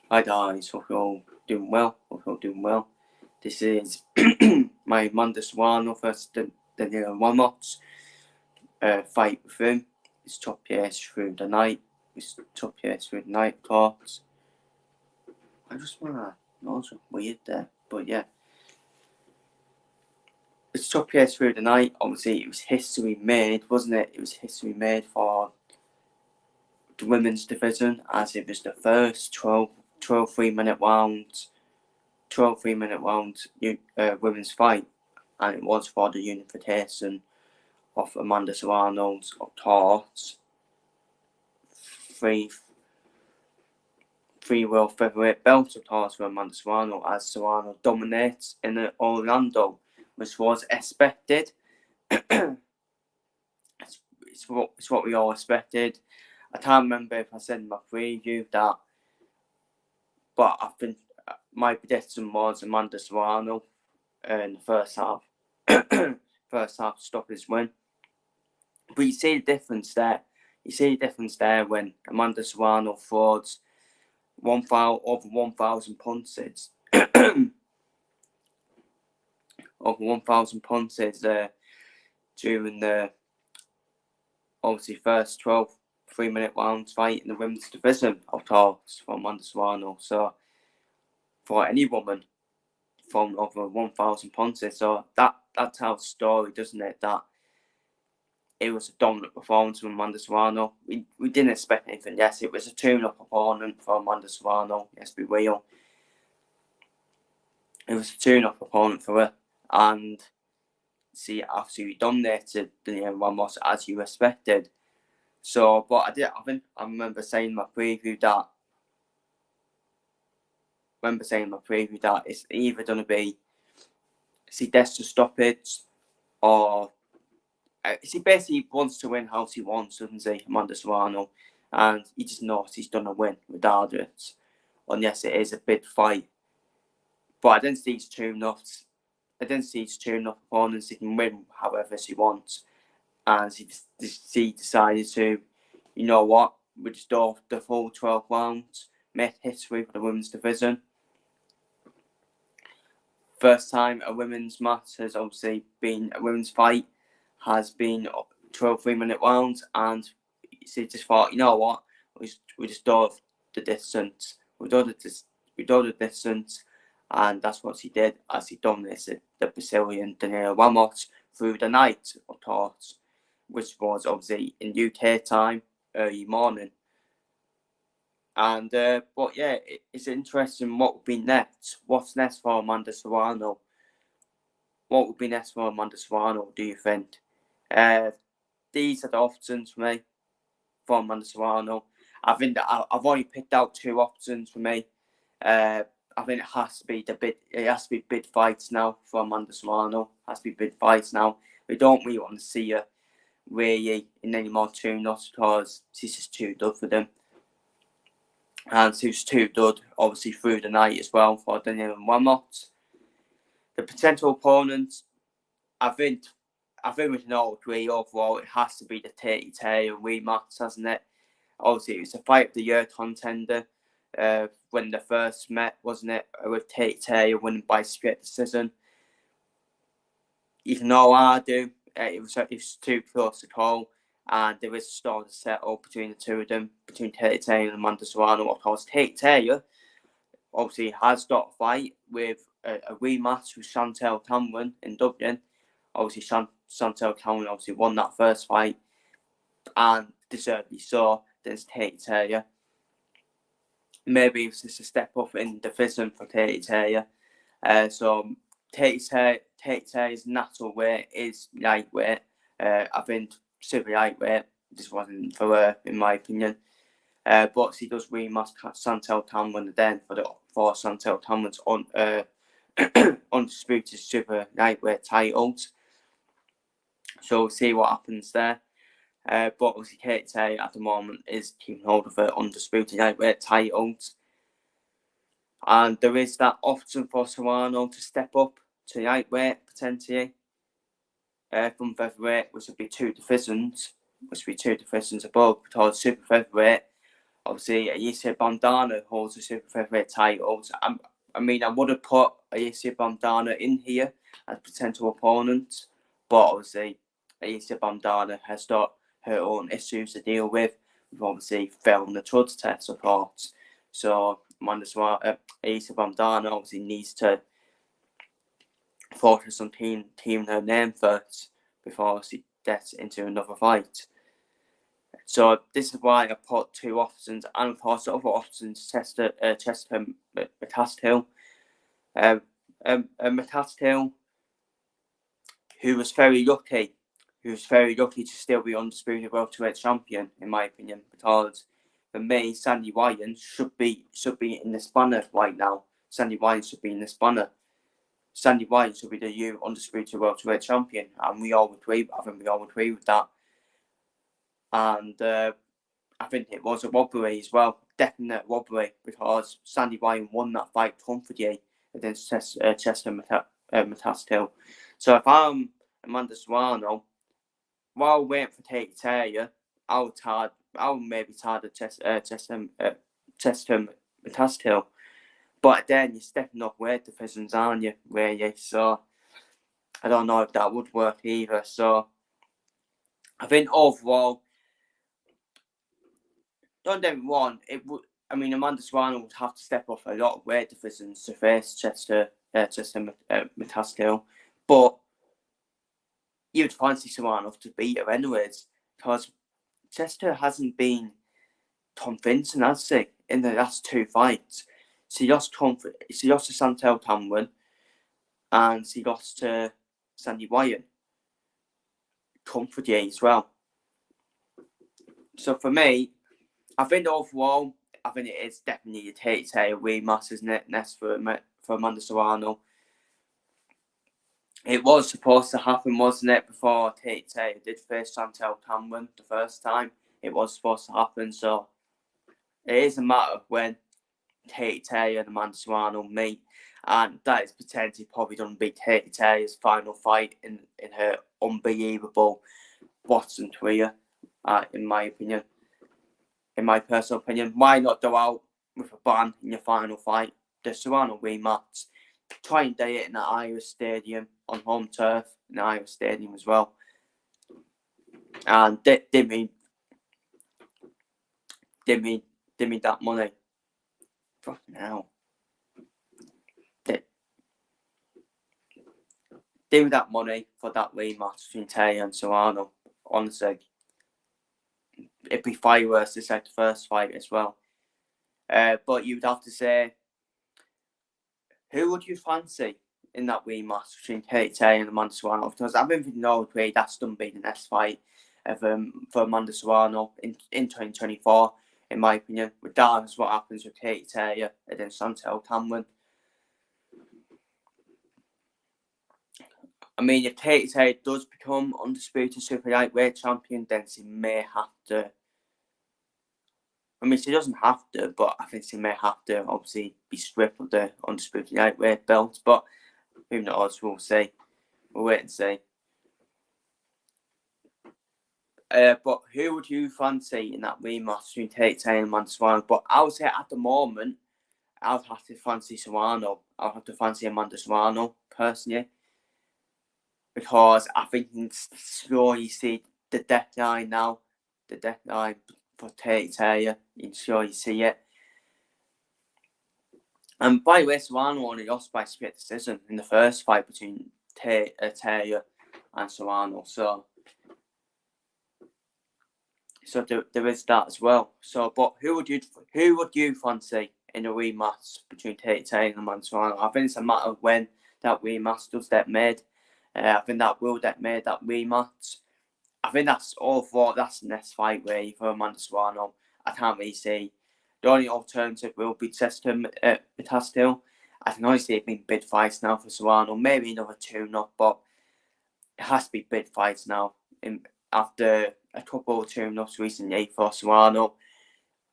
Hi guys, hope you're all doing well. This is my Amanda Serrano versus Danila Ramos fight with him. It's top years through the night. Of course. I just wanna know something weird there, but yeah. It's top years through the night. Obviously, it was history made, wasn't it? It was history made for the women's division, as it was the first 12 3-minute rounds 12 3-minute rounds women's fight, and it was for the unification of Amanda Serrano's torts. Three world featherweight belts of torts for Amanda Serrano, as Serrano dominates in Orlando, which was expected. it's what we all expected. I can't remember if I said in my preview that, but I think my prediction was Amanda Serrano in the first half. First half stoppage win. But you see the difference there. When Amanda Serrano throws over 1,000 punches. Over 1,000 punches during the obviously first 12 3-minute rounds fight in the women's division of talks from Amanda Serrano. So for any woman from over 1,000 punches, so that tells a story, doesn't it? That it was a dominant performance from Amanda Serrano. We didn't expect anything. Yes, it was a tune-up opponent for Amanda Serrano. Yes, be real. It was a tune-up opponent for her, and she absolutely dominated Danila Ramos as you expected. So, but I remember saying in my preview that. It's either going to be she gets to stoppage, or she basically wants to win how she wants, doesn't she, Amanda Serrano? And he just knows he's going to win regardless. And yes, it is a big fight. But I didn't see his tune-ups. Opponents. He can win however she wants. And she decided to, you know what, we just do the full 12 rounds, make history for the women's division. First time a women's match has obviously been a women's fight, has been 12 3-minute rounds, and she just thought, you know what, we just do the distance. We do the distance, and that's what she did as she dominated the Brazilian Danila Ramos through the night, of course, which was obviously in UK time, early morning. And but yeah, it's interesting what will be next. What's next for Amanda Serrano? What would be next for Amanda Serrano, do you think? These are the options for me for Amanda Serrano. I think that I've only picked out 2 options for me. I think it has to be big fights now for Amanda Serrano. It has to be big fights now. We don't really want to see her really in any more tune-ups because she's just too good for them. And she was too good, obviously, through the night as well for Danila Ramos. The potential opponents, I think we can all agree overall it has to be the Tate rematch, hasn't it? Obviously, it was a fight of the year contender when they first met, wasn't it? With Tate winning by split decision. You can all argue it was too close to call, and there is a story set up between the two of them, between Tate and Amanda Serrano. Of course, Tate obviously has got a fight with a rematch with Chantel Cameron in Dublin. Obviously, Chantel Cameron obviously won that first fight, and deservedly so. There's Tate Taylor. Maybe it's just a step up in division for Tate Taylor. So Tate Taylor's natural weight is lightweight. I think super lightweight. This wasn't for her, in my opinion. But she does rematch Chantel Cameron then for Chantel Cameron's undisputed super lightweight titles. So we'll see what happens there. But obviously Kate Tay at the moment is keeping hold of her undisputed lightweight titles. And there is that option for Serrano to step up to lightweight potentially from featherweight, which would be two divisions above, because super featherweight obviously Ayesha Bandana holds the super featherweight titles. I mean, I would have put Ayesha Bandana in here as potential opponent, but obviously Ayesha Bandana has got her own issues to deal with. We've obviously failing the trust test, of course. So Ayesha Bandana obviously needs to focus on teaming her name first before she gets into another fight. So this is why I put two options, and of course the other options, Chester Metastill. Metastill, who was very lucky to still be undisputed welterweight champion, in my opinion, because for me, Sandy Wyan should be in the spanner right now. Sandy Wyan should be in the spanner. Sandy Wyan should be the new undisputed welterweight champion, and we all agree. I think we all agree with that. And I think it was a robbery as well, definite robbery, because Sandy Wyan won that fight comfortably against Chester Metastill. So if I'm Amanda Serrano, while waiting for Tate Taylor, I'll maybe target Chester Metastill. But then you're stepping up weight divisions, aren't you, really? So I don't know if that would work either. So I think overall, don't get me wrong, it would. I mean, Amanda Serrano would have to step up a lot of weight divisions to face Chester Metastill, but you'd fancy Serrano to beat her anyways, because Chester hasn't been convincing, has she, in the last two fights. She lost to Chantel Cameron, and she lost to Sandy Wyan comfortably as well. So for me, I think overall, it is definitely a Tate Taylor rematch, isn't it? Next for Amanda Serrano. It was supposed to happen, wasn't it, before Tate Taylor did face Chantel Cameron the first time? It was supposed to happen, so it is a matter of when Tate Taylor and Amanda Serrano meet, and that is potentially probably going to be Tate Taylor's final fight in her unbelievable Boston career, in my opinion. In my personal opinion, why not go out with a bang in your final fight? The Serrano rematch. Try and do it in the Iowa Stadium, on home turf, in the Iowa Stadium as well. And give me that money. Fucking hell. Give me that money for that rematch between Taylor and Serrano. Honestly. It'd be fireworks to say the first fight as well. But you'd have to say, who would you fancy in that rematch between Tate Taylor and Amanda Serrano? Because I don't think no agree that's going to be the next fight for Amanda Serrano in 2024, in my opinion. Regardless of what happens with Tate Taylor against Chantel Cameron. I mean, if Tate Taylor does become undisputed super lightweight champion, then she may have to. I mean, she doesn't have to, but I think she may have to obviously be stripped of the undisputed lightweight belt. But who knows? We'll see. We'll wait and see. But who would you fancy in that rematch between Tate Taylor and Amanda Serrano? But I would say at the moment, I would have to fancy Serrano. I would have to fancy Amanda Serrano, personally. Because I think you can slowly see the deadline now. The deadline for Tate Taylor. You can surely see it. And by the way, Serrano only lost by split decision in the first fight between Taylor and Serrano. So there is that as well. So, but who would you fancy in a rematch between Tate Taylor and Amanda Serrano? I think it's a matter of when that rematch does get made. I think that will get made, that rematch. I think that's the next fight really for Amanda Serrano. I can't really see. The only alternative will be Chester Metastill. I can only see it being bid fights now for Serrano. Maybe another tune-up, but it has to be bid fights now. After a couple of tune-ups recently for Serrano.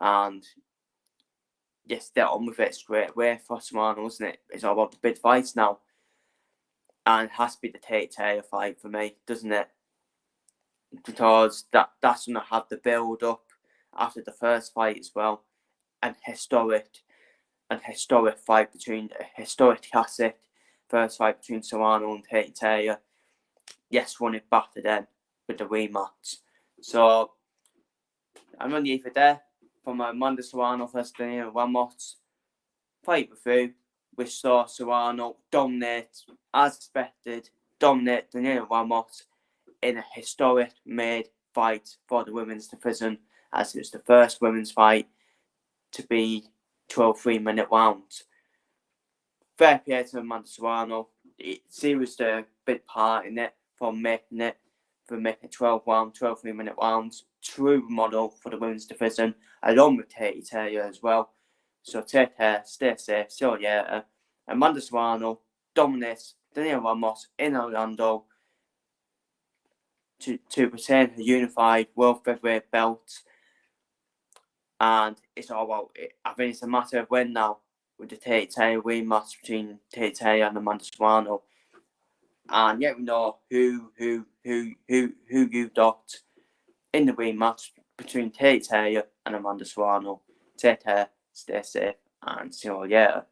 And just get on with it straight away for Serrano, isn't it? It's all about the bid fights now. And it has to be the Tate Taylor fight for me, doesn't it? Because that's going to have the build-up after the first fight as well. An historic fight between a historic classic first fight between Serrano and Taylor. Yes, won it back then with the rematch. So I'm going to leave it there from Amanda Serrano versus Danila Ramos. Fight through, we saw Serrano dominate, as expected, dominate Danila Ramos in a historic made fight for the women's division, as it was the first women's fight to be 12 3-minute rounds. Fair play to Amanda Serrano. She was the big part in it for making 12 3-minute rounds. True model for the women's division, along with Taylor as well. So take care, stay safe, see you later. Amanda Serrano dominates Danila Ramos in Orlando to retain her unified world featherweight belt. And it's all about it. I think it's a matter of when now with the Taylor rematch between Taylor and Amanda Serrano. And yet we know who you got in the rematch between Taylor and Amanda Serrano. Take care, stay safe, and see you later.